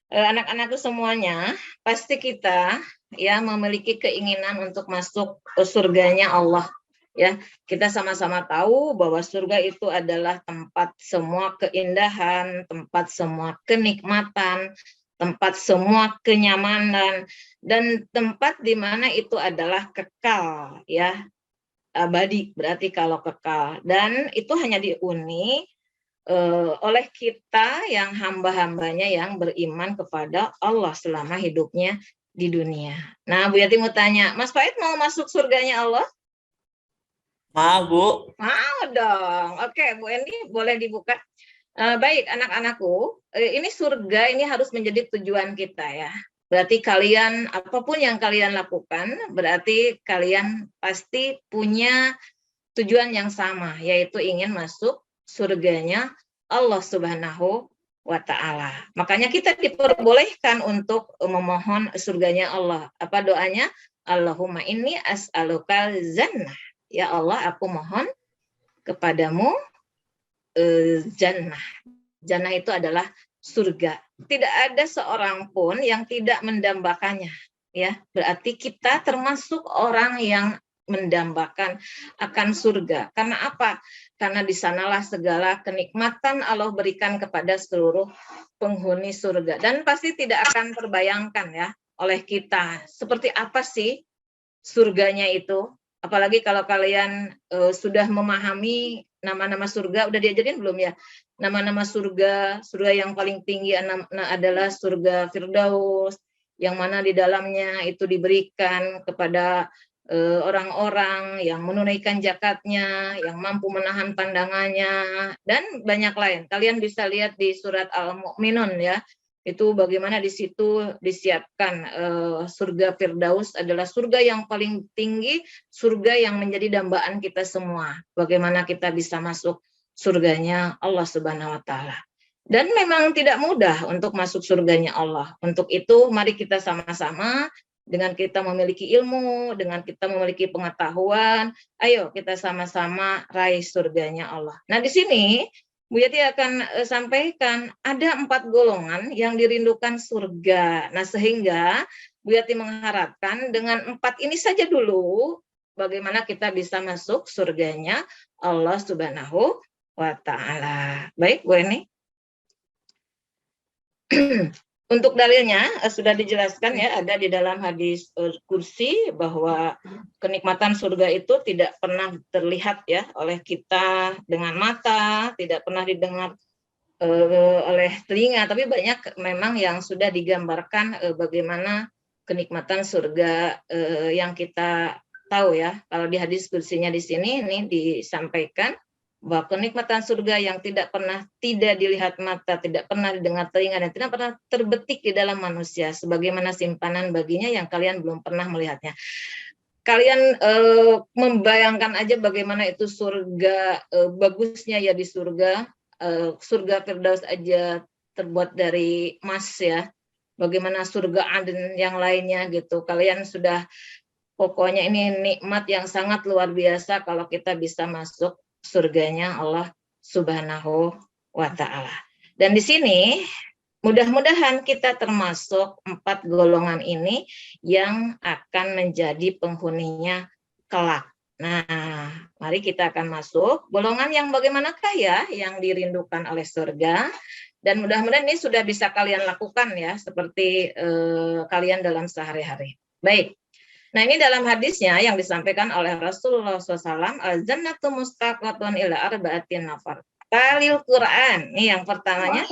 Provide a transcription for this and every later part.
Anak-anakku semuanya, pasti kita ya memiliki keinginan untuk masuk ke surganya Allah. Ya, kita sama-sama tahu bahwa surga itu adalah tempat semua keindahan, tempat semua kenikmatan, tempat semua kenyamanan, dan tempat di mana itu adalah kekal, ya, abadi, berarti kalau kekal. Dan itu hanya dihuni oleh kita yang hamba-hambanya yang beriman kepada Allah selama hidupnya di dunia. Nah, Bu Yati mau tanya, Mas Faid mau masuk surganya Allah? Mau, Bu. Mau dong. Oke, Bu Eni boleh dibuka. Baik, anak-anakku, ini surga ini harus menjadi tujuan kita ya. Berarti kalian, apapun yang kalian lakukan, berarti kalian pasti punya tujuan yang sama, yaitu ingin masuk surganya Allah Subhanahu wa Ta'ala. Makanya kita diperbolehkan untuk memohon surganya Allah. Apa doanya? Allahumma inni as'alukal jannah. Ya Allah, aku mohon kepadamu jannah. Jannah itu adalah surga. Tidak ada seorang pun yang tidak mendambakannya. Ya, berarti kita termasuk orang yang mendambakan akan surga. Karena apa? Karena di sanalah segala kenikmatan Allah berikan kepada seluruh penghuni surga. Dan pasti tidak akan terbayangkan ya oleh kita. Seperti apa sih surganya itu? Apalagi kalau kalian sudah memahami nama-nama surga, udah diajarin belum ya? Nama-nama surga, surga yang paling tinggi adalah surga Firdaus, yang mana di dalamnya itu diberikan kepada orang-orang yang menunaikan zakatnya, yang mampu menahan pandangannya, dan banyak lain. Kalian bisa lihat di surat Al-Mu'minun ya, itu bagaimana di situ disiapkan surga Firdaus adalah surga yang paling tinggi, surga yang menjadi dambaan kita semua. Bagaimana kita bisa masuk surganya Allah Subhanahu wa Ta'ala. Dan memang tidak mudah untuk masuk surganya Allah. Untuk itu mari kita sama-sama dengan kita memiliki ilmu, dengan kita memiliki pengetahuan, ayo kita sama-sama raih surganya Allah. Nah, di sini Bu Yati akan sampaikan ada 4 golongan yang dirindukan surga. Nah, sehingga Bu Yati mengharapkan dengan 4 ini saja dulu bagaimana kita bisa masuk surganya Allah Subhanahu wa Ta'ala. Baik, Bu Eni. Untuk dalilnya sudah dijelaskan ya, ada di dalam hadis kursi bahwa kenikmatan surga itu tidak pernah terlihat ya oleh kita dengan mata, tidak pernah didengar oleh telinga, tapi banyak memang yang sudah digambarkan bagaimana kenikmatan surga yang kita tahu ya. Kalau di hadis kursinya di sini ini disampaikan bahwa kenikmatan surga yang tidak pernah tidak dilihat mata, tidak pernah didengar telinga, dan tidak pernah terbetik di dalam manusia, sebagaimana simpanan baginya yang kalian belum pernah melihatnya. Kalian membayangkan aja bagaimana itu surga, bagusnya ya di surga, surga Firdaus aja terbuat dari emas ya, bagaimana surga Aden yang lainnya gitu. Kalian sudah, pokoknya ini nikmat yang sangat luar biasa kalau kita bisa masuk surganya Allah Subhanahu wa Ta'ala. Dan di sini mudah-mudahan kita termasuk 4 golongan ini yang akan menjadi penghuninya kelak. Nah, mari kita akan masuk golongan yang bagaimanakah ya yang dirindukan oleh surga. Dan mudah-mudahan ini sudah bisa kalian lakukan ya, seperti kalian dalam sehari-hari. Baik. Nah, ini dalam hadisnya yang disampaikan oleh Rasulullah SAW, al-jannatu mustaqatun ila arba'atin nafar. Talil Quran. Ini yang pertamanya,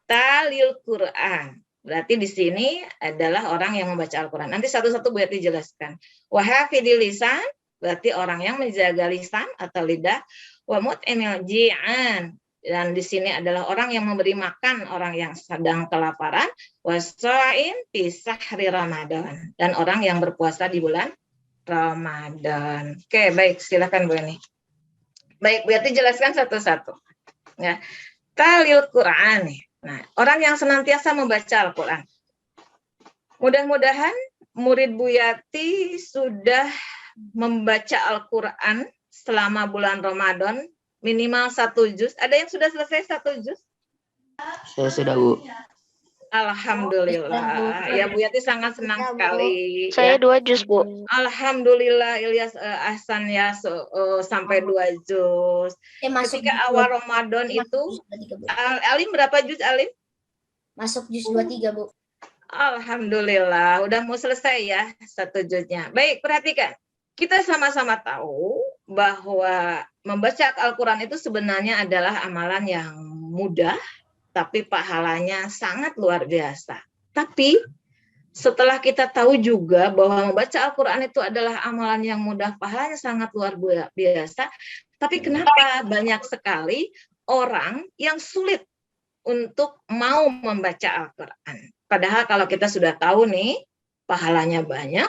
talil Quran. Berarti di sini adalah orang yang membaca Al-Quran. Nanti satu-satu Bu Yati jelaskan. Wahafidil lisan, berarti orang yang menjaga lisan atau lidah. Wa mut'imil ji'an. Dan di sini adalah orang yang memberi makan orang yang sedang kelaparan. Wasa'in fi sahri Ramadan. Dan orang yang berpuasa di bulan Ramadan. Oke, baik. Silakan Bu Eni. Baik, Bu Yati jelaskan satu-satu. Ya. Talil Quran. Nah, orang yang senantiasa membaca Al-Quran. Mudah-mudahan murid Bu Yati sudah membaca Al-Quran selama bulan Ramadan minimal 1 juz. Ada yang sudah selesai 1 juz? Saya sudah, Bu. Alhamdulillah. Ya Bu Yati sangat senang sekali Saya ya. 2 juz, Bu. Alhamdulillah Ilyas Ahsan ya sampai 2 juz. Ketika awal Ramadan itu Alim berapa juz Alim? Masuk juz 23, Bu. Alhamdulillah, udah mau selesai ya 1 juznya. Baik, perhatikan. Kita sama-sama tahu bahwa membaca Al-Quran itu sebenarnya adalah amalan yang mudah, tapi pahalanya sangat luar biasa. Tapi setelah kita tahu juga bahwa membaca Al-Quran itu adalah amalan yang mudah, pahalanya sangat luar biasa, tapi kenapa banyak sekali orang yang sulit untuk mau membaca Al-Quran? Padahal kalau kita sudah tahu nih, pahalanya banyak,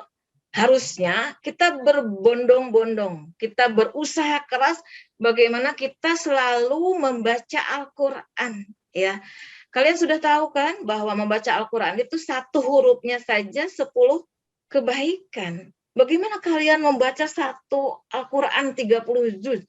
harusnya kita berbondong-bondong, kita berusaha keras bagaimana kita selalu membaca Al-Quran. Ya, kalian sudah tahu kan bahwa membaca Al-Quran itu 1 hurufnya saja 10 kebaikan. Bagaimana kalian membaca 1 Al-Quran 30 juz?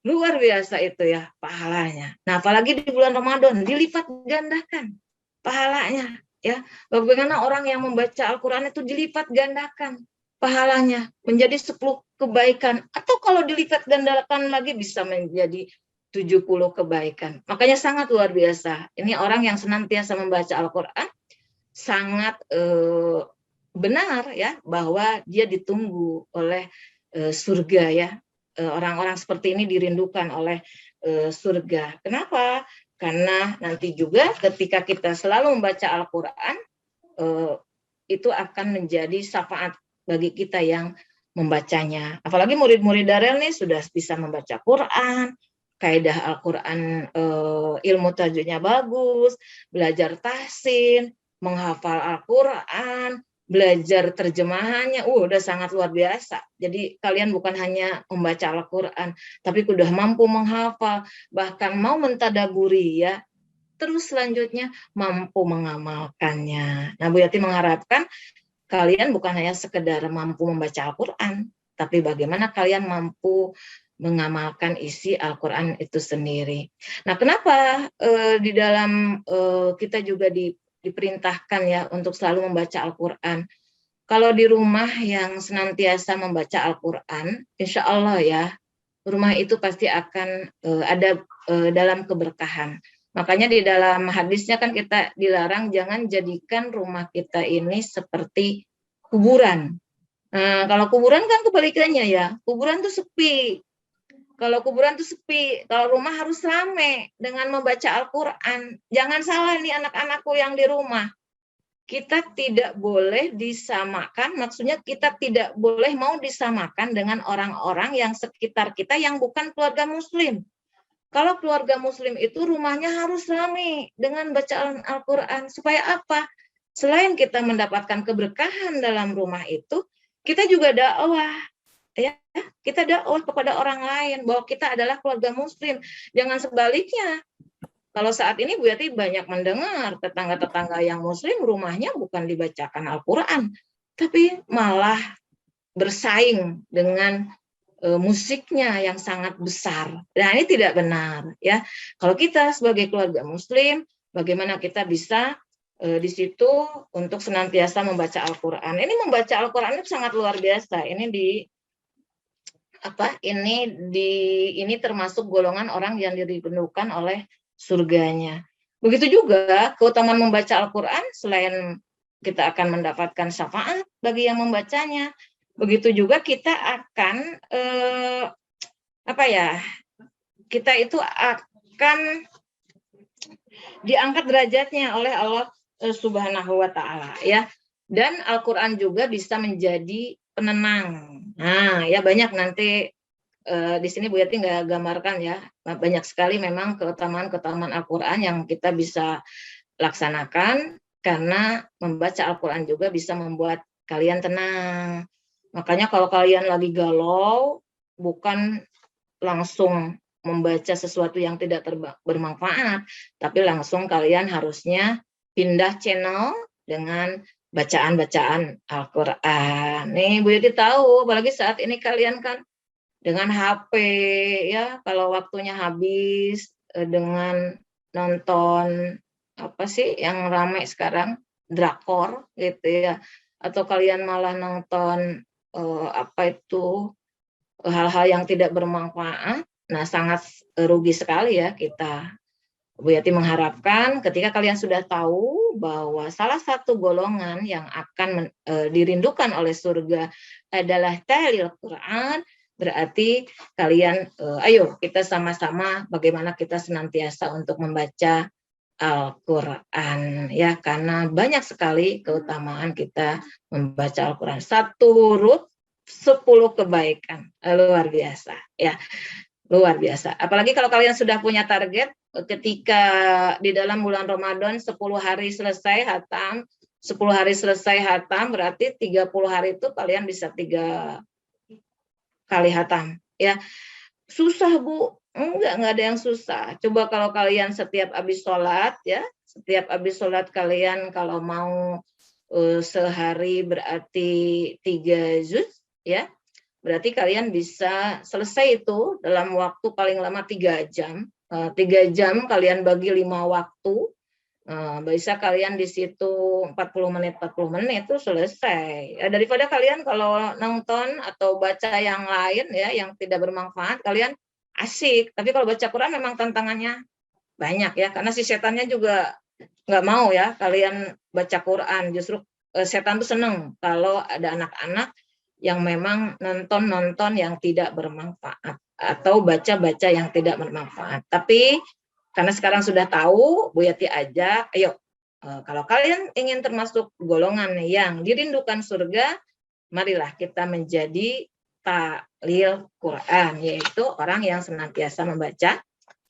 Luar biasa itu ya pahalanya. Nah, apalagi di bulan Ramadan dilipat gandakan pahalanya ya. Bagaimana orang yang membaca Al-Quran itu dilipat gandakan pahalanya menjadi 10 kebaikan, atau kalau dilipat gandakan lagi bisa menjadi 70 kebaikan. Makanya sangat luar biasa. Ini orang yang senantiasa membaca Al-Quran sangat benar ya bahwa dia ditunggu oleh surga ya. Orang-orang seperti ini dirindukan oleh surga. Kenapa? Karena nanti juga ketika kita selalu membaca Al-Quran, itu akan menjadi syafaat bagi kita yang membacanya. Apalagi murid-murid Darel nih sudah bisa membaca Quran, kaidah Al-Quran, ilmu tajwidnya bagus, belajar tahsin, menghafal Al-Quran, belajar terjemahannya, udah sangat luar biasa. Jadi kalian bukan hanya membaca Al-Quran, tapi sudah mampu menghafal, bahkan mau mentadaburi ya. Terus selanjutnya mampu mengamalkannya. Nah, Bu Yati mengharapkan kalian bukan hanya sekedar mampu membaca Al-Quran, tapi bagaimana kalian mampu mengamalkan isi Al-Quran itu sendiri. Nah, kenapa di dalam kita juga diperintahkan ya untuk selalu membaca Al-Quran. Kalau di rumah yang senantiasa membaca Al-Quran, insya Allah ya, rumah itu pasti akan ada dalam keberkahan. Makanya di dalam hadisnya kan kita dilarang jangan jadikan rumah kita ini seperti kuburan. Nah, kalau kuburan kan kebalikannya ya, kuburan tuh sepi. Kalau kuburan tuh sepi, kalau rumah harus rame dengan membaca Al-Quran. Jangan salah nih anak-anakku yang di rumah. Kita tidak boleh disamakan, maksudnya kita tidak boleh mau disamakan dengan orang-orang yang sekitar kita yang bukan keluarga muslim. Kalau keluarga muslim itu rumahnya harus ramai dengan bacaan Al-Quran. Supaya apa? Selain kita mendapatkan keberkahan dalam rumah itu, kita juga dakwah. Ya, kita dakwah kepada orang lain bahwa kita adalah keluarga muslim. Jangan sebaliknya. Kalau saat ini Bu Yati banyak mendengar tetangga-tetangga yang muslim rumahnya bukan dibacakan Al-Quran, tapi malah bersaing dengan musiknya yang sangat besar. Nah, ini tidak benar ya. Kalau kita sebagai keluarga muslim, bagaimana kita bisa di situ untuk senantiasa membaca Al-Quran. Ini membaca Al-Quran itu sangat luar biasa. Ini termasuk golongan orang yang dirindukan oleh surganya. Begitu juga keutamaan membaca Al-Quran, selain kita akan mendapatkan syafaat bagi yang membacanya, begitu juga kita akan kita itu akan diangkat derajatnya oleh Allah Subhanahu wa Ta'ala ya. Dan Al-Quran juga bisa menjadi penenang. Nah, ya banyak nanti di sini Bu Yati nggak gambarkan ya. Banyak sekali memang keutamaan Al-Quran yang kita bisa laksanakan, karena membaca Al-Quran juga bisa membuat kalian tenang. Makanya kalau kalian lagi galau, bukan langsung membaca sesuatu yang tidak bermanfaat, tapi langsung kalian harusnya pindah channel dengan bacaan-bacaan Al-Quran. Nih Bu Yati tahu, apalagi saat ini kalian kan dengan HP ya, kalau waktunya habis dengan nonton apa sih yang ramai sekarang, drakor gitu ya, atau kalian malah nonton apa itu, hal-hal yang tidak bermanfaat, nah sangat rugi sekali ya kita. Bu Yati mengharapkan ketika kalian sudah tahu bahwa salah satu golongan yang akan dirindukan oleh surga adalah tahlil Quran, berarti kalian ayo kita sama-sama bagaimana kita senantiasa untuk membaca Al-Quran ya, karena banyak sekali keutamaan kita membaca Al-Quran. 1 huruf 10 kebaikan, luar biasa ya. Luar biasa. Apalagi kalau kalian sudah punya target ketika di dalam bulan Ramadan 10 hari selesai hatam, 10 hari selesai hatam berarti 30 hari itu kalian bisa 3 kali hatam ya. Susah Bu? Enggak ada yang susah. Coba kalau kalian setiap habis sholat ya, setiap habis sholat kalian kalau mau sehari berarti 3 juz ya. Berarti kalian bisa selesai itu dalam waktu paling lama 3 jam. 3 jam kalian bagi 5 waktu. Bisa kalian di situ 40 menit itu selesai. Daripada kalian kalau nonton atau baca yang lain ya yang tidak bermanfaat, kalian asik. Tapi kalau baca Quran memang tantangannya banyak ya, karena si setannya juga nggak mau ya kalian baca Quran. Justru setan tuh seneng kalau ada anak-anak yang memang nonton yang tidak bermanfaat atau baca-baca yang tidak bermanfaat. Tapi karena sekarang sudah tahu, Bu Yati ajak, ayo kalau kalian ingin termasuk golongan yang dirindukan surga, marilah kita menjadi tahlil Quran, yaitu orang yang senantiasa membaca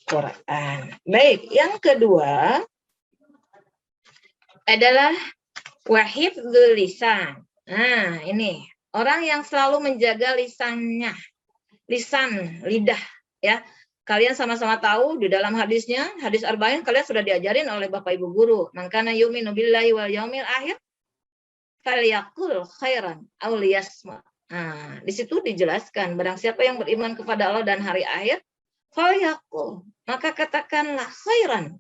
Quran. Baik, yang kedua adalah wahifdzul lisan. Nah, ini orang yang selalu menjaga lisannya, lidah ya. Kalian sama-sama tahu di dalam hadisnya, hadis arba'in kalian sudah diajarin oleh Bapak Ibu guru. Man kana yu'minu billahi wal yaumil akhir falyaqul khairan aw liyasmut. Nah, di situ dijelaskan barang siapa yang beriman kepada Allah dan hari akhir, falyaqul, maka katakanlah khairan.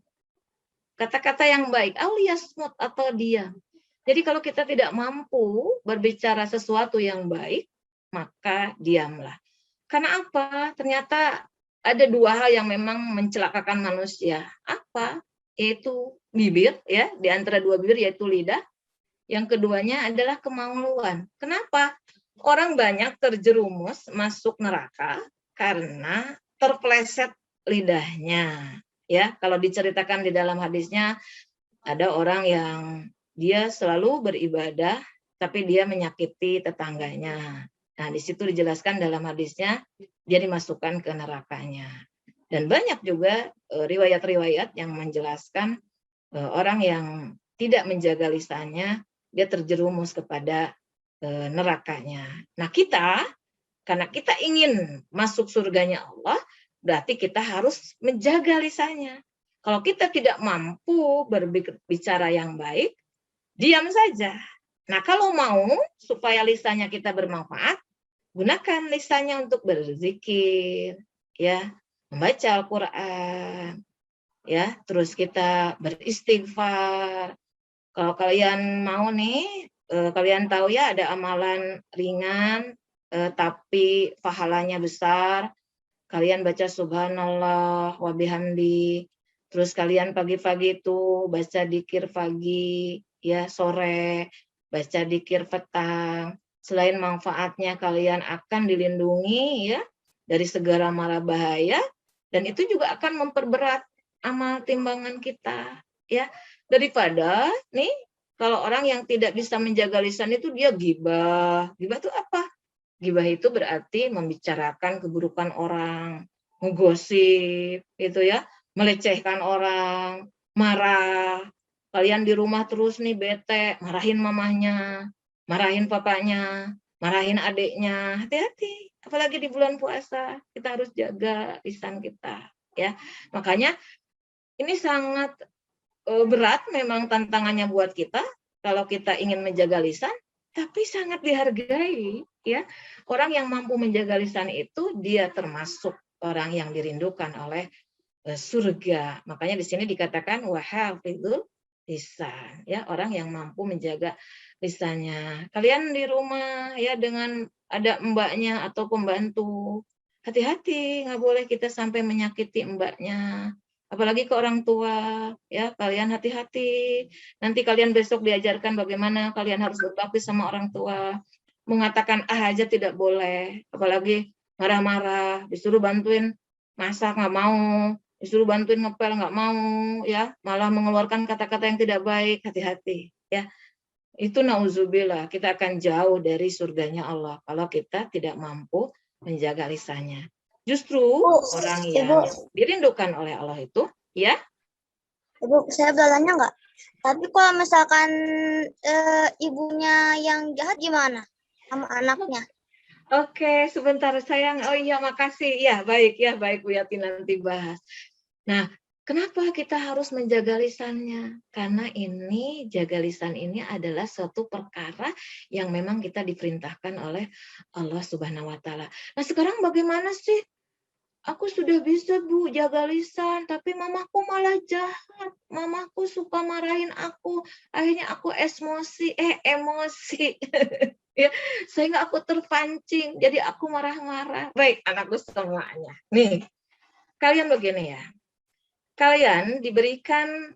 Kata-kata yang baik, aw liyasmut atau diam. Jadi kalau kita tidak mampu berbicara sesuatu yang baik, maka diamlah. Karena apa? Ternyata ada 2 hal yang memang mencelakakan manusia. Apa? Yaitu bibir, ya, di antara 2 bibir yaitu lidah. Yang keduanya adalah kemaluan. Kenapa? Orang banyak terjerumus masuk neraka karena terpleset lidahnya. Ya, kalau diceritakan di dalam hadisnya ada orang yang dia selalu beribadah, tapi dia menyakiti tetangganya. Nah, di situ dijelaskan dalam hadisnya, dia dimasukkan ke nerakanya. Dan banyak juga riwayat-riwayat yang menjelaskan orang yang tidak menjaga lisannya, dia terjerumus kepada nerakanya. Nah, kita, karena kita ingin masuk surganya Allah, berarti kita harus menjaga lisannya. Kalau kita tidak mampu berbicara yang baik, diam saja. Nah, kalau mau supaya lisannya kita bermanfaat, gunakan lisannya untuk berzikir, ya, membaca Al-Quran, ya, terus kita beristighfar. Kalau kalian mau nih, kalian tahu ya ada amalan ringan, tapi pahalanya besar. Kalian baca subhanallah wa bihamdi, terus kalian pagi-pagi itu baca dzikir pagi, ya, sore, baca dzikir petang. Selain manfaatnya kalian akan dilindungi ya dari segala mara bahaya, dan itu juga akan memperberat amal timbangan kita ya, daripada nih kalau orang yang tidak bisa menjaga lisan itu dia ghibah. Ghibah itu apa? Ghibah itu berarti membicarakan keburukan orang, ngegosip gitu ya, melecehkan orang, marah. Kalian di rumah terus nih bete, marahin mamahnya, marahin papanya, marahin adiknya. Hati-hati, apalagi di bulan puasa, kita harus jaga lisan kita ya. Makanya ini sangat berat memang tantangannya buat kita kalau kita ingin menjaga lisan, tapi sangat dihargai ya. Orang yang mampu menjaga lisan itu dia termasuk orang yang dirindukan oleh surga. Makanya di sini dikatakan wahafizul lisan, ya, orang yang mampu menjaga lisannya. Kalian di rumah ya dengan ada mbaknya atau pembantu, hati-hati, nggak boleh kita sampai menyakiti mbaknya. Apalagi ke orang tua, ya, kalian hati-hati. Nanti kalian besok diajarkan bagaimana kalian harus berbakti sama orang tua. Mengatakan aja tidak boleh, apalagi marah-marah, disuruh bantuin masak nggak mau, disuruh bantuin ngepel nggak mau, ya, malah mengeluarkan kata-kata yang tidak baik. Hati-hati, ya. Itu nauzubillah, kita akan jauh dari surganya Allah kalau kita tidak mampu menjaga lisannya. Justru orang yang dirindukan oleh Allah itu, ya. Ibu, saya boleh tanya nggak? Tapi kalau misalkan ibunya yang jahat gimana sama anaknya? Oke, sebentar sayang. Oh iya, makasih. Ya, baik Bu Yati, nanti bahas. Nah, kenapa kita harus menjaga lisannya? Karena ini, jaga lisan ini adalah suatu perkara yang memang kita diperintahkan oleh Allah Subhanahu wa Ta'ala. Nah, sekarang bagaimana sih? Aku sudah bisa, Bu, jaga lisan, tapi mamaku malah jahat. Mamaku suka marahin aku. Akhirnya aku emosi. Ya, sehingga aku terpancing. Jadi aku marah-marah. Baik, anakku semuanya. Nih, kalian begini ya. Kalian diberikan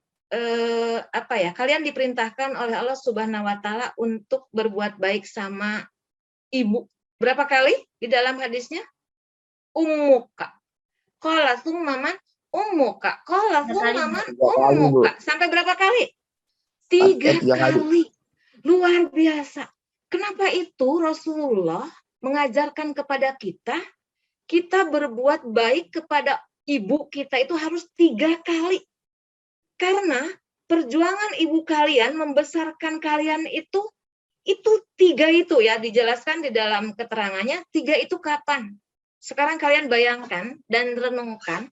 kalian diperintahkan oleh Allah Subhanahu wa Ta'ala untuk berbuat baik sama ibu. Berapa kali di dalam hadisnya? Ummuka. Qala tsumma man ummuka. Qala tsumma man ummuka. Sampai berapa kali? 3 kali. Luar biasa. Kenapa itu Rasulullah mengajarkan kepada kita berbuat baik kepada ibu kita itu harus 3 kali. Karena perjuangan ibu kalian membesarkan kalian itu 3 itu ya, dijelaskan di dalam keterangannya. 3 itu kapan? Sekarang kalian bayangkan dan renungkan,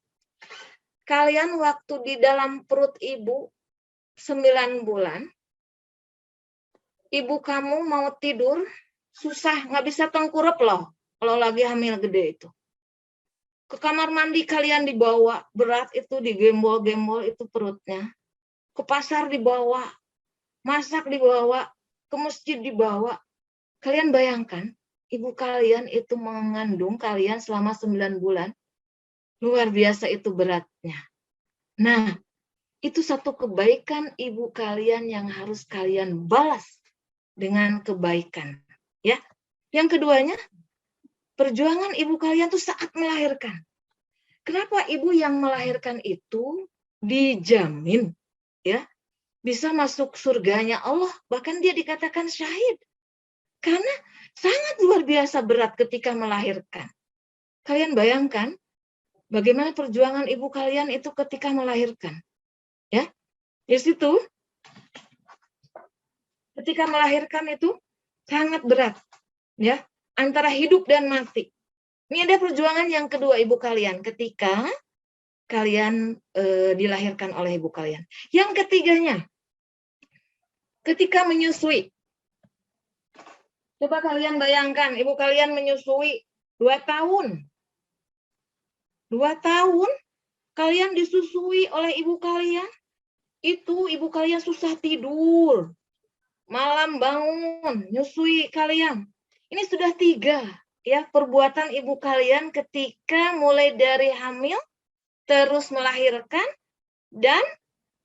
kalian waktu di dalam perut ibu 9 bulan, ibu kamu mau tidur, susah, nggak bisa tengkurap loh, kalau lagi hamil gede itu. Ke kamar mandi kalian dibawa, berat itu digembol-gembol itu perutnya. Ke pasar dibawa, masak dibawa, ke masjid dibawa. Kalian bayangkan, ibu kalian itu mengandung kalian selama 9 bulan. Luar biasa itu beratnya. Nah, itu satu kebaikan ibu kalian yang harus kalian balas dengan kebaikan. Ya. Yang keduanya, perjuangan ibu kalian tuh saat melahirkan. Kenapa ibu yang melahirkan itu dijamin ya bisa masuk surganya Allah, bahkan dia dikatakan syahid. Karena sangat luar biasa berat ketika melahirkan. Kalian bayangkan bagaimana perjuangan ibu kalian itu ketika melahirkan. Ya. Di situ ketika melahirkan itu sangat berat. Ya, antara hidup dan mati. Ini ada perjuangan yang kedua ibu kalian ketika kalian dilahirkan oleh ibu kalian. Yang ketiganya, ketika menyusui. Coba kalian bayangkan, ibu kalian menyusui 2 tahun. 2 tahun kalian disusui oleh ibu kalian, itu ibu kalian susah tidur. Malam bangun, nyusui kalian. Ini sudah 3 ya perbuatan ibu kalian ketika mulai dari hamil, terus melahirkan, dan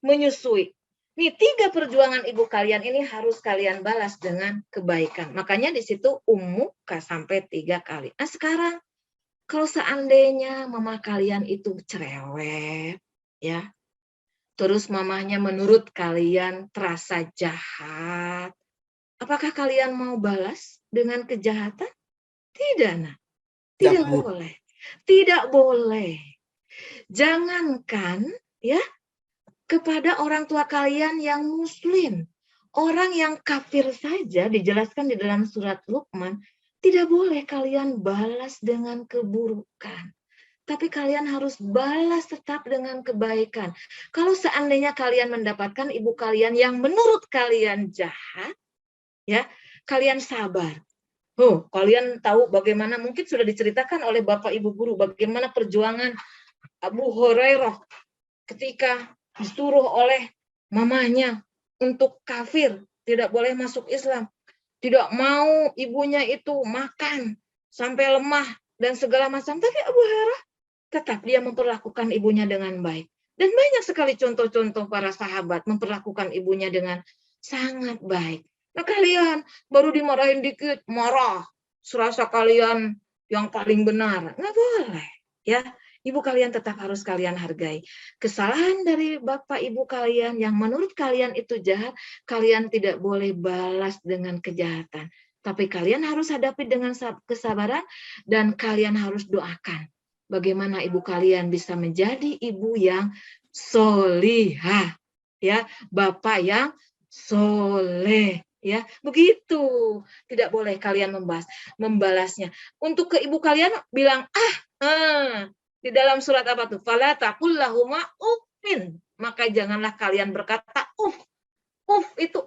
menyusui. Nih 3 perjuangan ibu kalian ini harus kalian balas dengan kebaikan. Makanya di situ ummuka sampai 3 kali. Nah sekarang kalau seandainya mama kalian itu cerewet, ya, terus mamahnya menurut kalian terasa jahat, apakah kalian mau balas dengan kejahatan? Tidak, nah. Tidak boleh. Tidak boleh. Jangankan ya kepada orang tua kalian yang muslim. Orang yang kafir saja dijelaskan di dalam surat Luqman, tidak boleh kalian balas dengan keburukan. Tapi kalian harus balas tetap dengan kebaikan. Kalau seandainya kalian mendapatkan ibu kalian yang menurut kalian jahat, ya, kalian sabar. Kalian tahu bagaimana, mungkin sudah diceritakan oleh Bapak Ibu guru, bagaimana perjuangan Abu Hurairah ketika disuruh oleh mamanya untuk kafir, tidak boleh masuk Islam, tidak mau ibunya itu makan sampai lemah dan segala macam, tapi Abu Hurairah tetap dia memperlakukan ibunya dengan baik. Dan banyak sekali contoh-contoh para sahabat memperlakukan ibunya dengan sangat baik. Nah kalian baru dimarahin dikit, marah, serasa kalian yang paling benar. Nggak boleh. Ya, ibu kalian tetap harus kalian hargai. Kesalahan dari bapak ibu kalian yang menurut kalian itu jahat, kalian tidak boleh balas dengan kejahatan. Tapi kalian harus hadapi dengan kesabaran dan kalian harus doakan. Bagaimana ibu kalian bisa menjadi ibu yang solihah, ya, bapak yang soleh, ya, begitu. Tidak boleh kalian membalasnya. Untuk ke ibu kalian bilang di dalam surat apa tuh? Fala taqul lahuma uffin. Maka janganlah kalian berkata itu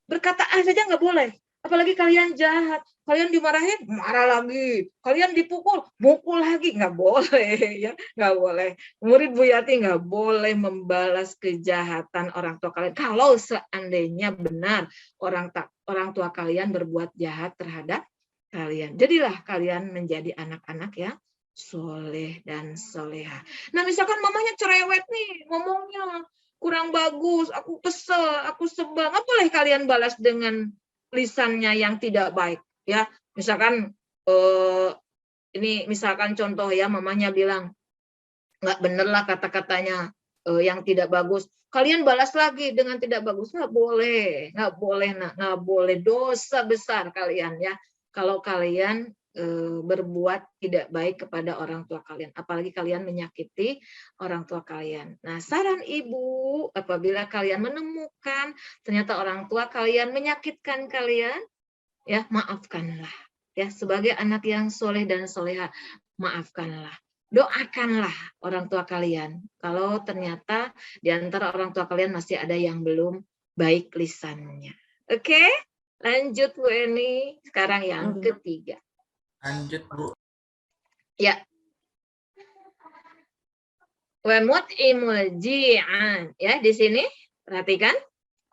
berkata saja nggak boleh. Apalagi kalian jahat, kalian dimarahin, marah lagi, kalian dipukul, mukul lagi, nggak boleh ya, nggak boleh. Murid Bu Yati nggak boleh membalas kejahatan orang tua kalian. Kalau seandainya benar orang tua kalian berbuat jahat terhadap kalian, jadilah kalian menjadi anak-anak yang soleh dan soleha. Nah misalkan mamanya cerewet nih, ngomongnya kurang bagus, aku kesel, aku sebel, nggak boleh kalian balas dengan lisannya yang tidak baik, ya. Misalkan ini misalkan contoh ya, mamanya bilang nggak bener lah kata-katanya yang tidak bagus, kalian balas lagi dengan tidak bagus, nggak boleh, nggak boleh, dosa besar kalian ya kalau kalian berbuat tidak baik kepada orang tua kalian, apalagi kalian menyakiti orang tua kalian. Nah, saran ibu, apabila kalian menemukan ternyata orang tua kalian menyakitkan kalian, ya maafkanlah. Ya, sebagai anak yang soleh dan soleha, maafkanlah. Doakanlah orang tua kalian. Kalau ternyata di antara orang tua kalian masih ada yang belum baik lisannya. Oke, lanjut Bu Eni. Sekarang yang ketiga. Lanjut, Bu. Ya. Wa mut'imul ji'an. Ya, di sini perhatikan,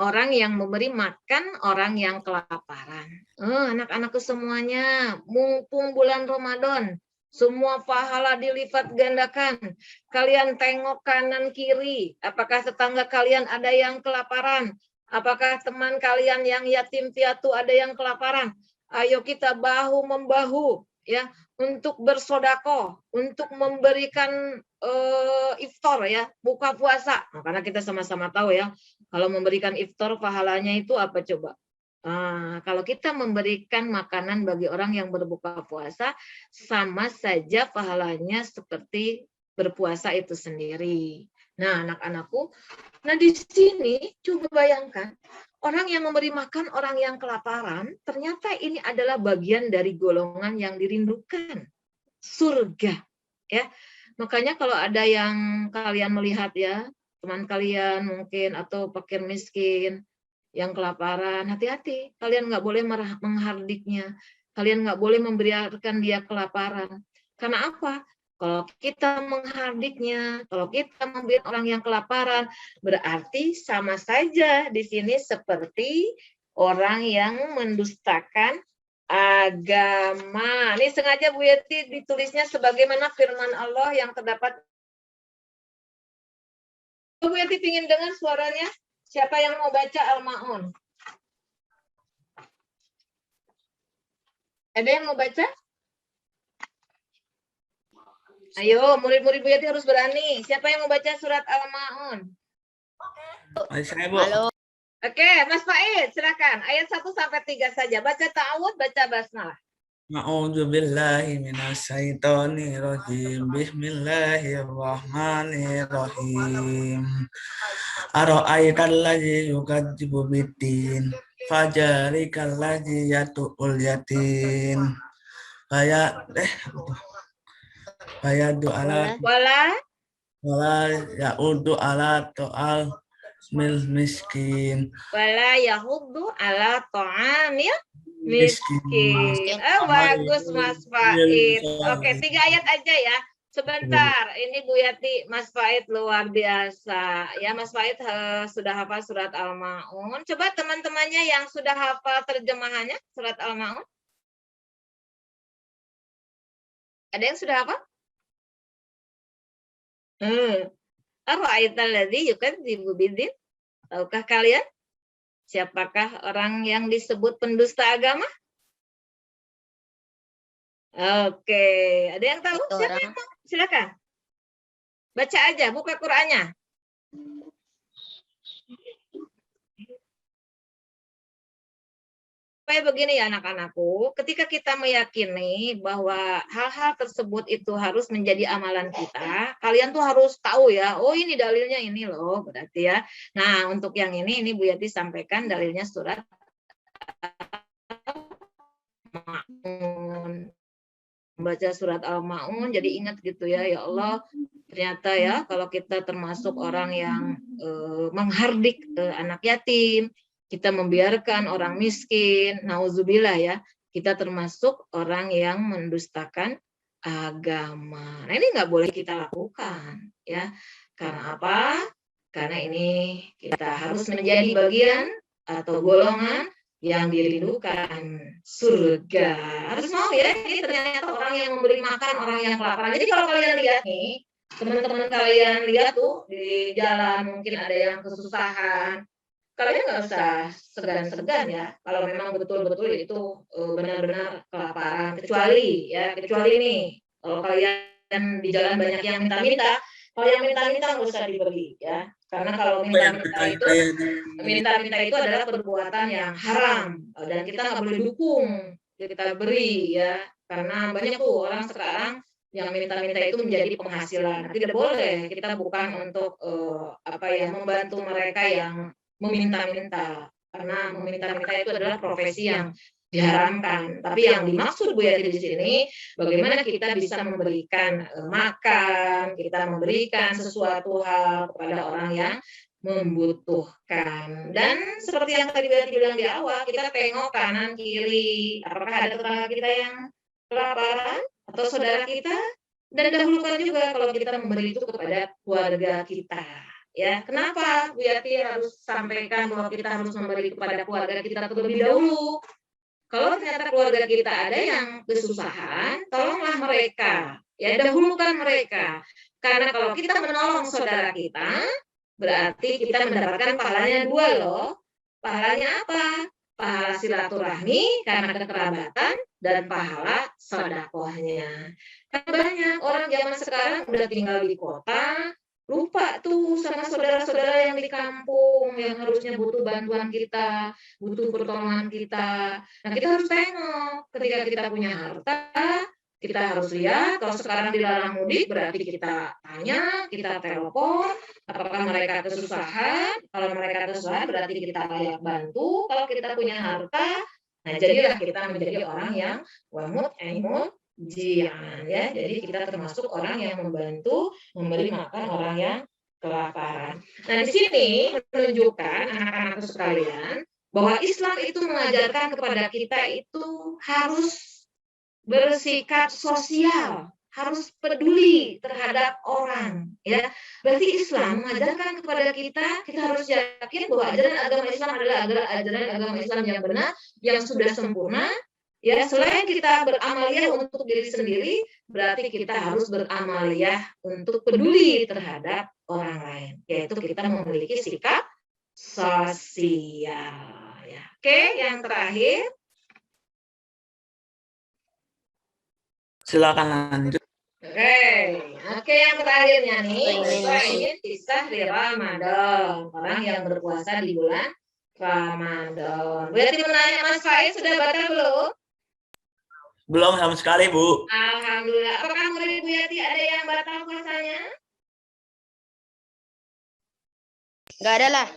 orang yang memberi makan orang yang kelaparan. Anak-anakku semuanya, mumpung bulan Ramadan, semua pahala dilipat gandakan. Kalian tengok kanan kiri, apakah tetangga kalian ada yang kelaparan? Apakah teman kalian yang yatim piatu ada yang kelaparan? Ayo kita bahu membahu ya untuk bersedekah, untuk memberikan iftar ya, buka puasa. Nah, karena kita sama-sama tahu ya, kalau memberikan iftar pahalanya itu apa coba? Kalau kita memberikan makanan bagi orang yang berbuka puasa, sama saja pahalanya seperti berpuasa itu sendiri. Nah, anak-anakku, nah di sini coba bayangkan, orang yang memberi makan orang yang kelaparan, ternyata ini adalah bagian dari golongan yang dirindukan, surga. Ya, makanya kalau ada yang kalian melihat ya, teman kalian mungkin atau fakir miskin yang kelaparan, hati-hati. Kalian nggak boleh menghardiknya. Kalian nggak boleh membiarkan dia kelaparan. Karena apa? Kalau kita menghardiknya, kalau kita membiarkan orang yang kelaparan, berarti sama saja di sini seperti orang yang mendustakan agama. Ini sengaja Bu Yeti ditulisnya sebagaimana firman Allah yang terdapat. Bu Yeti ingin dengar suaranya. Siapa yang mau baca Al-Ma'un? Ada yang mau baca? Ayo, murid-murid Bu Yeti harus berani. Siapa yang mau baca surat Al-Ma'un? Saya, Bu. Halo. Oke, Mas Faid, silakan. Ayat 1 sampai 3 saja. Baca ta'awud, baca basmalah. A'udzu billahi minasyaitonir rajim. Bismillahirrahmanirrahim. Ara'aital ladzi yukadzibu biddin, fajarikal ladzi yatu'ul yatim. Bayadu ala wala ya'udu ala to'al miskin. Wala yahuddu ala ta'amil miskin. Bagus Mas Faid. Oke, 3 ayat aja ya. Sebentar, ini Bu Yati, Mas Faid luar biasa. Ya, Mas Faid sudah hafal surat Al-Ma'un. Coba teman-temannya yang sudah hafal terjemahannya surat Al-Ma'un. Ada yang sudah hafal? Ara'aital ladzi yukadzibu bidzin? Tahukah kalian siapakah orang yang disebut pendusta agama? Oke, ada yang tahu? Siapa yang tahu? Silakan. Baca aja, buka Qur'annya. Supaya begini ya anak-anakku, ketika kita meyakini bahwa hal-hal tersebut itu harus menjadi amalan kita, kalian tuh harus tahu ya, oh ini dalilnya ini loh, berarti ya. Nah, untuk yang ini Bu Yati sampaikan dalilnya surat Al-Ma'un. Membaca surat Al-Ma'un jadi ingat gitu ya, ya Allah, ternyata ya kalau kita termasuk orang yang menghardik anak yatim, kita membiarkan orang miskin, nauzubillah ya, kita termasuk orang yang mendustakan agama. Nah, ini nggak boleh kita lakukan ya. Karena apa? Karena ini kita harus menjadi bagian atau golongan yang dirindukan surga. Harus mau ya, ini ternyata orang yang memberi makan orang yang kelaparan. Jadi kalau kalian lihat nih, teman-teman kalian lihat tuh di jalan mungkin ada yang kesusahan, kalian nggak usah segan-segan ya. Kalau memang betul-betul itu benar-benar kelaparan, kecuali nih kalau kalian di jalan banyak yang minta-minta, kalau yang minta-minta nggak usah diberi ya. Karena kalau minta-minta itu adalah perbuatan yang haram dan kita nggak boleh dukung, kita beri ya. Karena banyak tuh orang sekarang yang minta-minta itu menjadi penghasilan. Tidak boleh, kita bukan untuk membantu mereka yang meminta-minta, karena meminta-minta itu adalah profesi yang diharamkan. Tapi yang dimaksud Bu Yati di sini, bagaimana kita bisa memberikan makan, kita memberikan sesuatu hal kepada orang yang membutuhkan. Dan seperti yang tadi Bu Yati bilang di awal, kita tengok kanan kiri, apakah ada tetangga kita yang kelaparan atau saudara kita, dan dahulukan juga kalau kita memberi itu kepada keluarga kita. Ya, kenapa Bu Yati harus sampaikan bahwa kita harus memberi kepada keluarga kita terlebih dahulu? Kalau ternyata keluarga kita ada yang kesusahan, tolonglah mereka, ya dahulukan mereka. Karena kalau kita menolong saudara kita, berarti kita mendapatkan pahalanya dua loh. Pahalanya apa? Pahala silaturahmi karena kekerabatan dan pahala sedekahnya. Kan banyak orang zaman sekarang udah tinggal di kota, lupa tuh sama saudara-saudara yang di kampung yang harusnya butuh bantuan kita, butuh pertolongan kita. Nah, kita harus tengok ketika kita punya harta, kita harus lihat. Kalau sekarang dilarang mudik, berarti kita tanya, kita telepon, apakah mereka kesusahan. Kalau mereka kesusahan, berarti kita layak bantu. Kalau kita punya harta, nah jadilah kita menjadi orang yang wamut jian ya, jadi kita termasuk orang yang membantu memberi makan orang yang kelaparan. Nah, di sini menunjukkan anak-anak sekalian bahwa Islam itu mengajarkan kepada kita itu harus bersikap sosial, harus peduli terhadap orang ya. Berarti Islam mengajarkan kepada kita harus yakin bahwa ajaran agama Islam adalah ajaran agama Islam yang benar, yang sudah sempurna. Ya, selain kita beramaliyah untuk diri sendiri, berarti kita harus beramaliyah untuk peduli terhadap orang lain, yaitu kita memiliki sikap sosial. Ya. Oke, yang terakhir. Silakan lanjut. Oke, yang terakhirnya nih, ini kisah di Ramadan, orang yang berpuasa di bulan Ramadan. Berarti menanya Mas Faiz, sudah baca belum? Belum sama sekali, Bu. Alhamdulillah. Apakah murid Bu Yati ada yang batal puasanya? Nggak ada lah.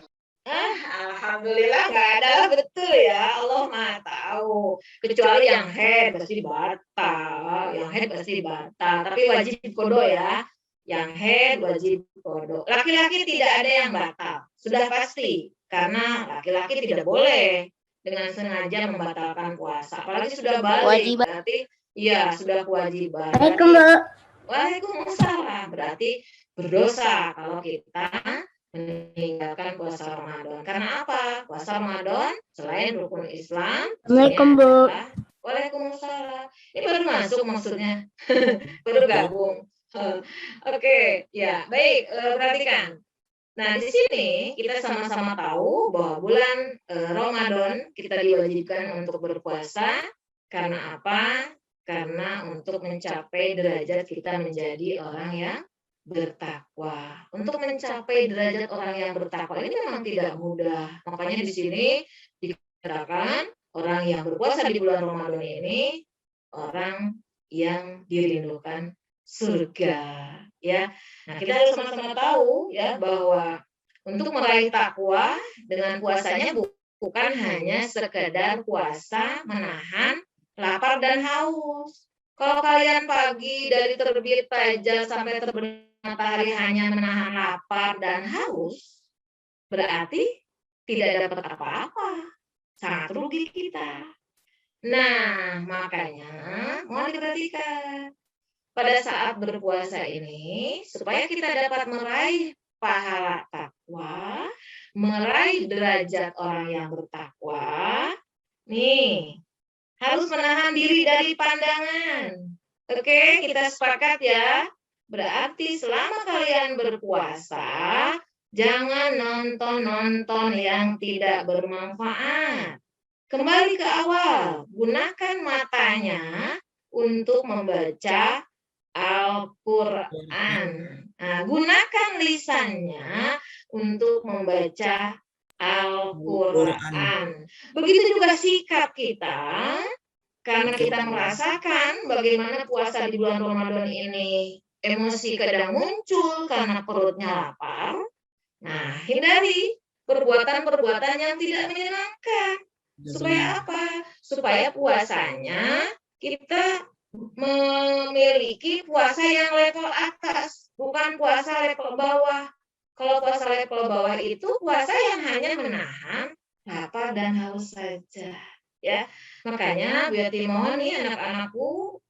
Alhamdulillah nggak ada, betul ya. Allah Maha tahu. Kecuali yang head pasti batal. Yang head pasti batal. Tapi wajib kodo ya. Yang head wajib kodo. Laki-laki tidak ada yang batal. Sudah pasti. Karena laki-laki tidak boleh dengan sengaja membatalkan puasa. Apalagi sudah balik, berarti iya sudah kewajiban. Assalamualaikum, Mbak. Waalaikumsalam. Berarti berdosa kalau kita meninggalkan puasa Ramadan. Karena apa? Puasa Ramadan selain rukun Islam, Assalamualaikum, Bu. adalah Waalaikumsalam. Ini baru masuk maksudnya. Baru gabung. Oke, ya, baik, perhatikan. Nah, di sini kita sama-sama tahu bahwa bulan Ramadan kita diwajibkan untuk berpuasa karena apa? Karena untuk mencapai derajat kita menjadi orang yang bertakwa. Untuk mencapai derajat orang yang bertakwa ini memang tidak mudah. Makanya di sini dikatakan orang yang berpuasa di bulan Ramadan ini orang yang dirindukan surga, ya. Nah, kita harus sama-sama tahu ya bahwa untuk meraih takwa dengan puasanya bukan hanya sekedar puasa menahan lapar dan haus. Kalau kalian pagi dari terbit fajar sampai terbenam matahari hanya menahan lapar dan haus, berarti tidak dapat apa-apa. Sangat rugi kita. Nah, makanya mohon diperhatikan. Pada saat berpuasa ini, supaya kita dapat meraih pahala takwa, meraih derajat orang yang bertakwa, nih, harus menahan diri dari pandangan. Oke, kita sepakat ya. Berarti selama kalian berpuasa, jangan nonton-nonton yang tidak bermanfaat. Kembali ke awal, gunakan matanya untuk membaca Al-Quran. Nah, gunakan lisannya untuk membaca Al-Quran. Begitu juga sikap kita, karena kita merasakan bagaimana puasa di bulan Ramadan ini, emosi kadang muncul karena perutnya lapar. Nah, hindari perbuatan-perbuatan yang tidak menyenangkan. Supaya apa? Supaya puasanya kita memiliki puasa yang level atas, bukan puasa level bawah. Kalau puasa level bawah itu puasa yang hanya menahan lapar dan haus saja, ya. Makanya Bu Yati mohon nih anak-anakku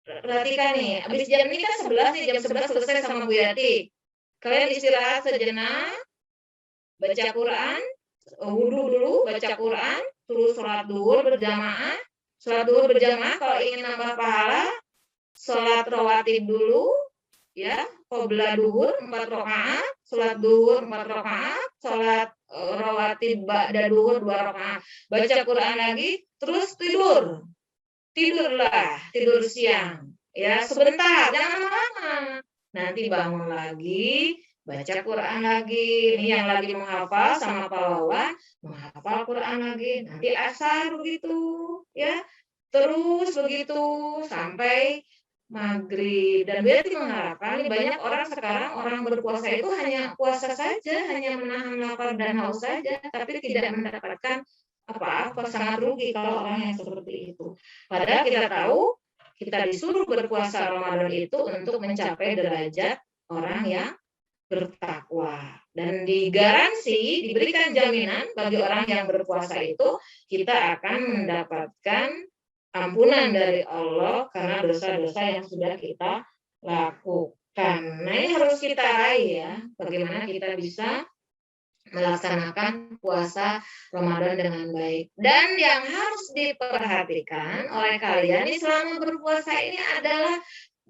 perhatikan nih, habis jam ini kan 11 nih, jam 11 selesai sama Bu Yati. Kalian istirahat sejenak, baca Quran, wudhu dulu, baca Quran, terus sholat duhur berjamaah. Sholat duhur berjamaah kalau ingin nambah pahala, sholat rawatib dulu, ya, qobla duhur 4 rakaat, sholat duhur 4 rakaat, sholat rawatib ba'da duhur 2 rakaat, baca Quran lagi, terus tidur. Tidurlah, tidur siang, ya, sebentar, jangan lama. Nanti bangun lagi, baca Quran lagi. Ini yang lagi menghafal sama pahlawan, menghafal Quran lagi. Nanti asar begitu, ya. Terus begitu sampai maghrib. Dan berarti mengharapkan ini banyak orang sekarang orang berpuasa itu hanya puasa saja, hanya menahan lapar dan haus saja, tapi tidak mendapatkan apa-apa. Sangat rugi kalau orang yang seperti itu. Padahal kita tahu kita disuruh berpuasa Ramadan itu untuk mencapai derajat orang yang bertakwa, dan digaransi diberikan jaminan bagi orang yang berpuasa itu kita akan mendapatkan ampunan dari Allah karena dosa-dosa yang sudah kita lakukan. Nah, ini harus kita raih ya, bagaimana kita bisa melaksanakan puasa Ramadan dengan baik. Dan yang harus diperhatikan oleh kalian ini selama berpuasa ini adalah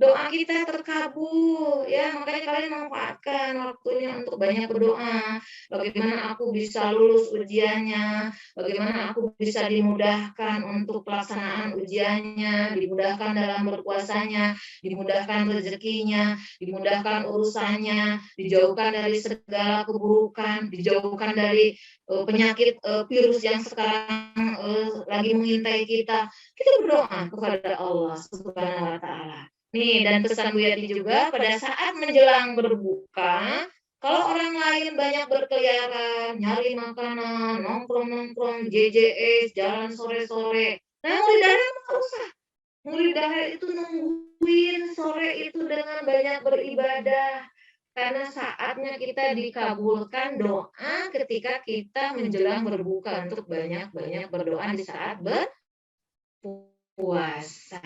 doa kita terkabul, ya. Makanya kalian manfaatkan waktunya untuk banyak berdoa. Bagaimana aku bisa lulus ujiannya, bagaimana aku bisa dimudahkan untuk pelaksanaan ujiannya, dimudahkan dalam berpuasanya, dimudahkan rezekinya, dimudahkan urusannya, dijauhkan dari segala keburukan, dijauhkan dari penyakit virus yang sekarang lagi mengintai kita. Kita berdoa kepada Allah Subhanahu wa taala. Nih, dan pesan Bu Yati juga pada saat menjelang berbuka, kalau orang lain banyak berkeliaran, nyari makanan, nongkrong-nongkrong, JJS, jalan sore-sore. Nah, murid dahar nggak usah. Murid dahar itu nungguin sore itu dengan banyak beribadah. Karena saatnya kita dikabulkan doa ketika kita menjelang berbuka untuk banyak-banyak berdoa di saat berpuasa. puasa.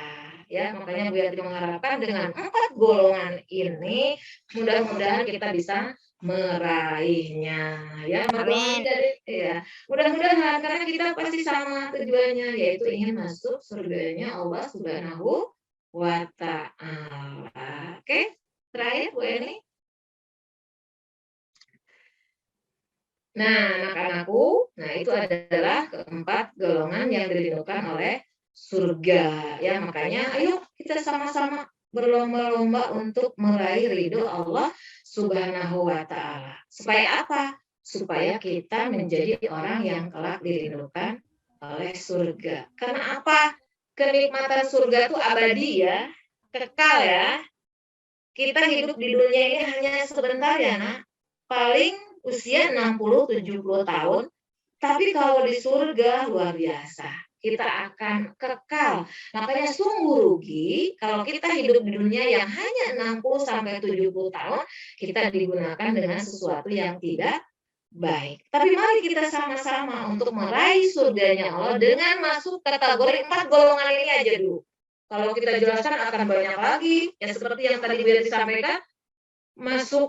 Ya, makanya Bu Yati mengharapkan dengan 4 golongan ini mudah-mudahan kita bisa meraihnya ya. Amin. Mudah-mudahan karena kita pasti sama tujuannya yaitu ingin masuk surganya Allah Subhanahu wa taala. Oke, terakhir Bu Eni. Nah, anak-anakku, itu adalah keempat golongan yang dirindukan oleh surga. Ya, makanya ayo kita sama-sama berlomba-lomba untuk meraih ridho Allah Subhanahu wa taala. Supaya apa? Supaya kita menjadi orang yang kelak dirindukan oleh surga. Karena apa? Kenikmatan surga itu abadi ya, kekal ya. Kita hidup di dunia ini hanya sebentar ya, Nak. Paling usia 60-70 tahun, tapi kalau di surga luar biasa. Kita akan kekal. Makanya sungguh rugi kalau kita hidup di dunia yang hanya 60-70 tahun, kita digunakan dengan sesuatu yang tidak baik. Tapi mari kita sama-sama untuk meraih surganya Allah dengan masuk kategori 4 golongan ini aja dulu. Kalau kita jelaskan akan banyak lagi, ya seperti yang tadi Biar disampaikan,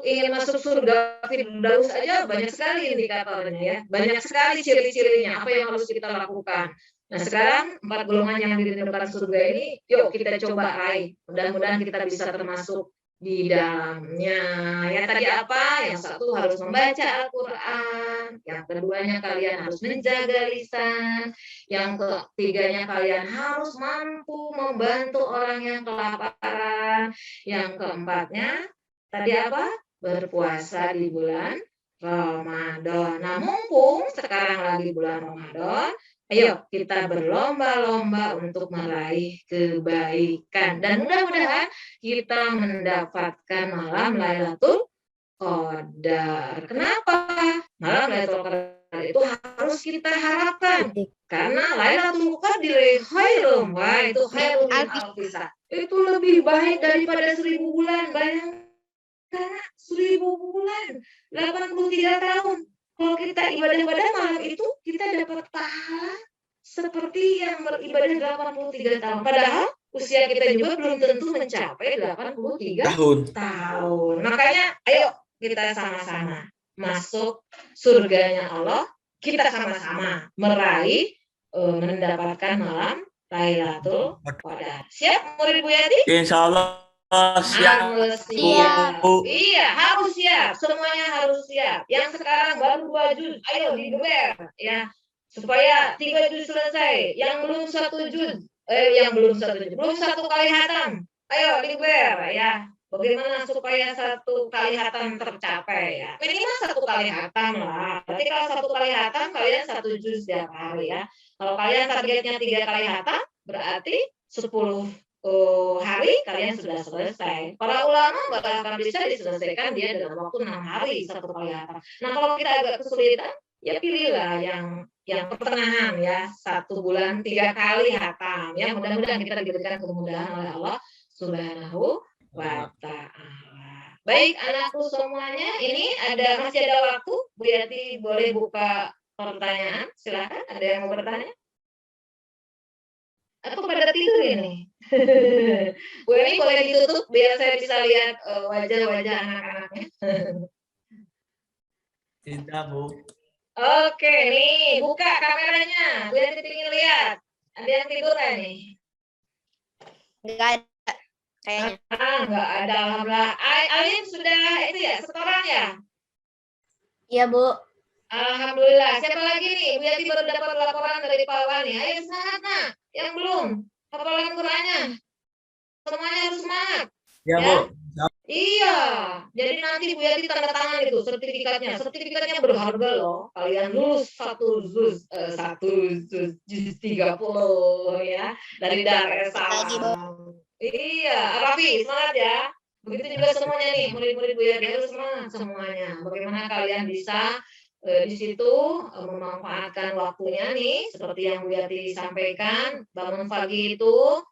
ingin masuk surga Firdaus aja banyak sekali indikatornya ya, banyak sekali ciri-cirinya apa yang harus kita lakukan. Nah sekarang 4 golongan yang dirindukan surga ini, yuk kita coba raih. Mudah-mudahan kita bisa termasuk di dalamnya. Ya tadi apa? Yang satu harus membaca Al-Quran, yang keduanya kalian harus menjaga lisan, yang ketiganya kalian harus mampu membantu orang yang kelaparan, yang keempatnya tadi apa? Berpuasa di bulan Ramadan. Nah, mumpung sekarang lagi bulan Ramadan, ayo kita berlomba-lomba untuk meraih kebaikan. Dan mudah-mudahan kita mendapatkan malam Lailatul Qadar. Kenapa? Malam Lailatul Qadar itu harus kita harapkan. Karena Lailatul Qadar khairum, wah itu khairun min alfi syahr. Itu lebih baik daripada 1000 bulan. Bayangkan. Karena 1000 bulan, 83 tahun. Kalau kita ibadah malam itu, kita dapat pahala seperti yang beribadah 83 tahun. Padahal usia kita juga belum tentu mencapai 83 tahun. Makanya ayo kita sama-sama masuk surganya Allah. Kita sama-sama meraih mendapatkan malam Lailatul Qadar. Siap murid Bu Yati? Insya Allah siap. Siap. Iya, harus siap. Semuanya harus siap. Yang sekarang baru 2 juz, ayo digeber ya. Supaya 3 juz selesai. Yang belum 1 juz, belum 1 kali hatam. Ayo digeber ya. Bagaimana supaya 1 kali hatam tercapai ya? Minimal 1 kali hatam lah. Berarti kalau 1 kali hatam kalian 1 juz setiap hari ya. Kalau kalian targetnya 3 kali hatam, berarti 10 hari kalian sudah selesai. Para ulama bahkan bisa diselesaikan dia dalam waktu 6 hari 1 kali hatam. Nah kalau kita agak kesulitan, ya pilihlah yang pertengahan ya, 1 bulan 3 kali hatam ya. Mudah-mudahan kita diberikan kemudahan oleh Allah Subhanahu wa taala. Baik anakku semuanya, ini masih ada waktu. Bu Yati boleh buka pertanyaan, silakan. Ada yang mau bertanya? Atau pada tidur ini? Bu ini boleh ditutup biar saya bisa lihat wajah-wajah anak-anaknya. Tidak, Bu. Oke, nih buka kameranya. Bu Yanti ingin lihat. Ada yang tidur nih? Enggak ada kayaknya. Enggak ada. Alhamdulillah. Alin sudah itu ya, setoran ya? Iya, Bu. Alhamdulillah. Siapa lagi nih? Bu Yanti baru dapat laporan dari Pak Wani. Ayo semangat, Nak. Yang belum hafalan Qurannya. Semuanya harus semangat. Ya, Bu. Iya, jadi nanti Bu Yati tanda tangan itu sertifikatnya. Sertifikatnya berharga loh. Kalian lulus 1 juz 30 ya dari Dar es Salaam. Iya, Rafi semangat ya. Begitu juga semuanya nih, murid-murid Bu Yati harus semangat semuanya. Bagaimana kalian bisa di situ memanfaatkan waktunya nih, seperti yang Bu Yati sampaikan, bangun pagi itu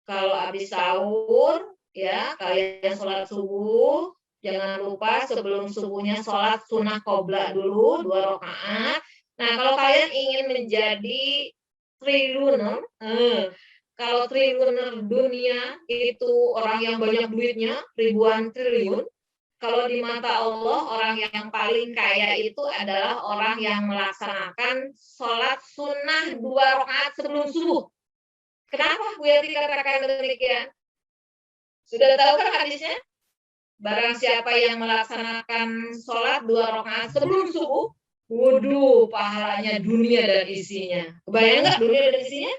kalau habis sahur ya kalian sholat subuh, jangan lupa sebelum subuhnya sholat sunnah qobla dulu 2 rakaat. Nah kalau kalian ingin menjadi triliuner, Kalau triliuner dunia itu orang yang banyak duitnya, ribuan triliun. Kalau di mata Allah, orang yang paling kaya itu adalah orang yang melaksanakan sholat sunnah 2 rakaat sebelum subuh. Kenapa Bu Yati katakan demikian? Sudah tahu kan hadisnya? Barang siapa yang melaksanakan sholat 2 rakaat sebelum subuh, waduh, pahalanya dunia dan isinya. Kebayang nggak dunia dan isinya?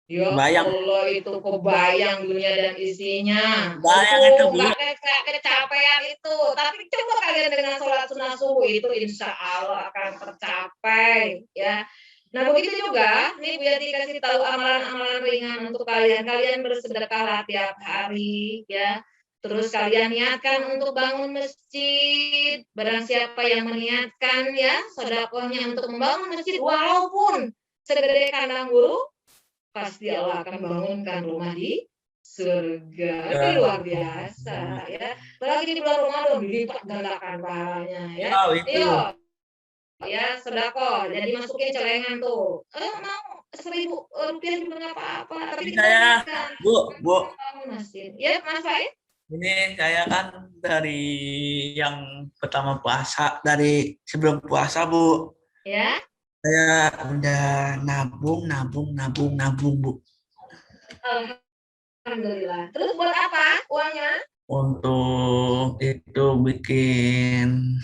Ya Bayang. Allah, itu kebayang dunia dan isinya. Bayang itu, Bu. Nggak kecapean itu. Tapi coba kalian dengan sholat sunnah subuh itu insya Allah akan tercapai. Ya. Nah begitu juga, nih Bu Yati kasih tahu amalan-amalan ringan untuk kalian. Kalian bersedekahlah tiap hari, ya. Terus kalian niatkan untuk bangun masjid. Barang siapa yang meniatkan ya sedekahnya untuk membangun masjid, walaupun segede kandang burung, pasti Allah akan bangunkan rumah di surga. Ini luar biasa ya. Apalagi di bulan Ramadan dilipat gandakan pahalanya ya. Wow, itu. Yo, ya sedekah. Jadi masukin celengan tuh. Mau 1.000 rupiah juga nggak apa-apa. Tapi Ini kita saya, niatkan Bu, bangun masjid. Ya Mas Faid. ini saya kan dari yang pertama puasa, dari sebelum puasa, Bu. Ya. Saya udah nabung, Bu. Alhamdulillah. Terus buat apa uangnya? Untuk itu bikin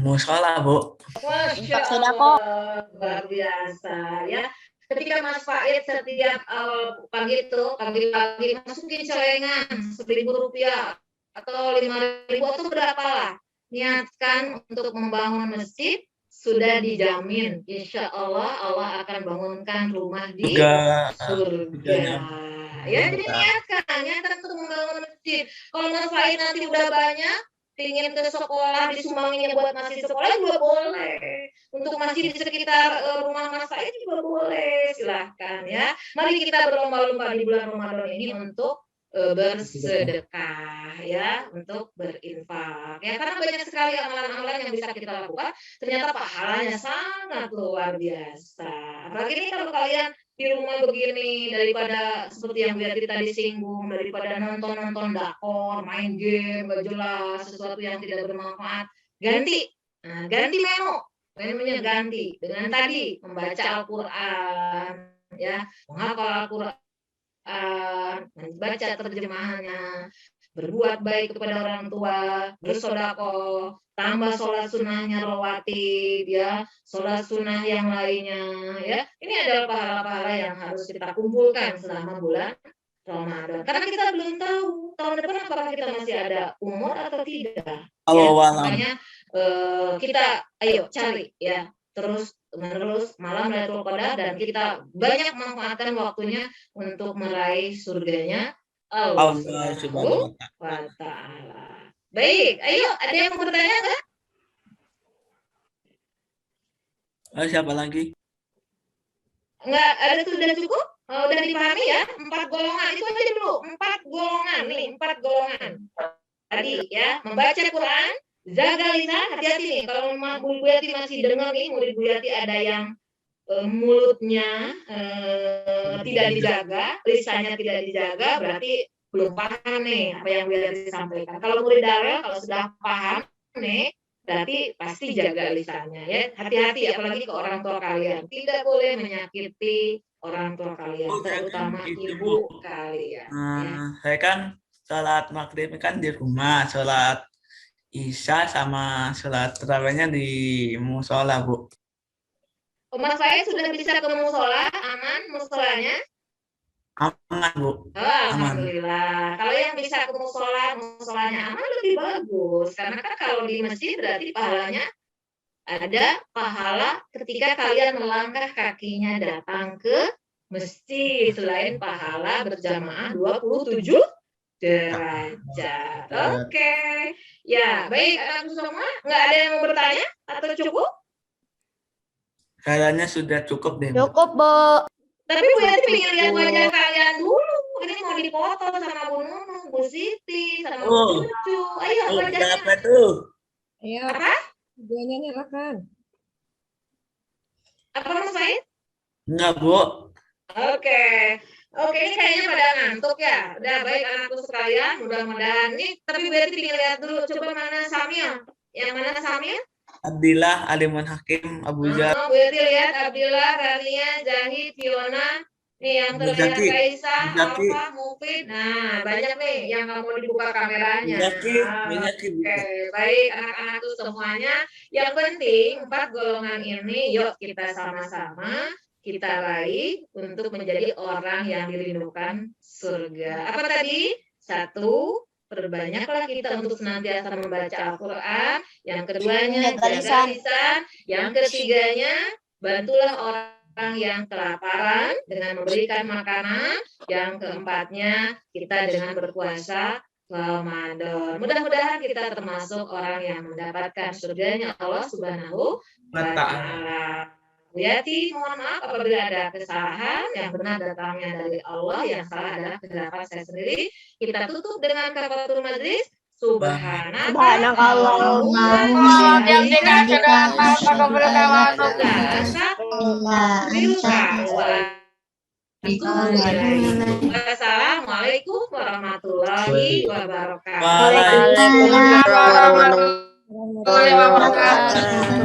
musola, Bu. Masya Sedekah. Allah, luar biasa ya. Ketika Mas Faid setiap pagi itu, pagi-pagi masukin celengan 1.000 rupiah atau 5.000 atau berapa lah. Niatkan untuk membangun masjid, sudah dijamin. Insya Allah, Allah akan bangunkan rumah di surga. Ya, jadi niatkan untuk membangun masjid. Kalau Mas Faid nanti udah banyak, ingin ke sekolah disumbanginnya buat masjid sekolah juga boleh. Untuk masjid di sekitar rumah Mas Faid juga boleh. Silahkan ya. Mari kita berlomba-lomba di bulan Ramadan ini untuk bersedekah ya, untuk berinfak ya, karena banyak sekali amalan-amalan yang bisa kita lakukan, ternyata pahalanya sangat luar biasa. Apalagi ini kalau kalian di rumah begini, daripada seperti yang biar tadi singgung, daripada nonton dakor, main game gak jelas, sesuatu yang tidak bermanfaat, ganti menunya ganti dengan tadi membaca Al-Quran ya, menghafal Al-Quran, membaca terjemahannya, berbuat baik kepada orang tua, bersedekah, tambah sholat sunnahnya rawatib ya, sholat sunnah yang lainnya ya. Ini adalah pahala-pahala yang harus kita kumpulkan selama bulan Ramadan. Karena kita belum tahu tahun depan apakah kita masih ada umur atau tidak. Ya, makanya kita ayo cari ya, terus menerus malam Lailatul Qadar, dan kita banyak manfaatkan waktunya untuk meraih surganya Allah Subhanahu wa Ta'ala. Baik, ayo ada yang mau bertanya nggak? Siapa lagi? Nggak ada, sudah cukup? Udah dipahami ya? 4 golongan itu aja dulu. 4 golongan nih, 4 golongan. Tadi ya, membaca Quran, jaga lisan, hati-hati nih. Kalau Bu Yati masih dengar nih, murid Bu Yati ada yang mulutnya tidak dijaga, lisannya tidak dijaga, berarti belum paham nih apa yang Bu Yati sampaikan. Kalau murid Darel, kalau sudah paham nih, berarti pasti jaga lisannya ya. Hati-hati apalagi ke orang tua kalian. Tidak boleh menyakiti orang tua kalian, terutama ibu kalian. Ya. Saya kan sholat maghrib kan di rumah, sholat isya sama sholat tarawihnya di musola, Bu. Mas Faid sudah bisa ke musola, aman musolanya? Aman, Bu. Alhamdulillah. Kalau yang bisa ke musolanya aman lebih bagus. Karena kan kalau di masjid berarti pahalanya ada pahala ketika kalian melangkah kakinya datang ke masjid, selain pahala berjamaah 27 derajat. Oke. Ya, baik anak semua. Nggak ada yang mau bertanya atau cukup? Kayaknya sudah cukup deh. Cukup, Bu. Tapi Bu Yati pengen lihat wajah kalian dulu. Ini mau dipoto sama Bu Nunu, Bu Siti, sama Bu Cucu. Ayo wajahnya. Apa tuh? Ayo, Apa? videonya nyalakan. Apa Mas Faid? Enggak, Bu. Oke. Oke, ini kayaknya pada ngantuk ya. Udah baik anakku sekalian, mudah-mudahan nih. Tapi berarti tinggal lihat dulu. Coba mana Samia? Yang mana Samia? Abdillah, Alimun Hakim, Abu Zar, Oh, berarti lihat Abdillah, Rania, Zahid, Fiona. Nih yang terlihat Zaki, Kaisa, Zaki. Alfa, Mufid. Nah, banyak nih yang nggak mau dibuka kameranya. Zaki, Oke, buka. baik anak-anakku semuanya. Yang penting 4 golongan ini, yuk kita sama-sama kita raih untuk menjadi orang yang dirindukan surga. Apa tadi? 1, perbanyaklah kita untuk senantiasa membaca Al-Quran. Yang keduanya, Jaga lisan. lisan. Yang ketiganya, bantulah orang yang kelaparan dengan memberikan makanan. Yang keempatnya, kita dengan berpuasa Ramadan. Mudah-mudahan kita termasuk orang yang mendapatkan surganya Allah Subhanahu wa Ta'ala. Bu Yati, mohon maaf apabila ada kesalahan, yang benar datangnya dari Allah, yang salah adalah kesalahan saya sendiri. Kita tutup dengan kafaratul majlis. Subhanakallahumma wa bihamdika Wassalamualaikum warahmatullahi wabarakatuh. Waalaikumsalam warahmatullahi wabarakatuh.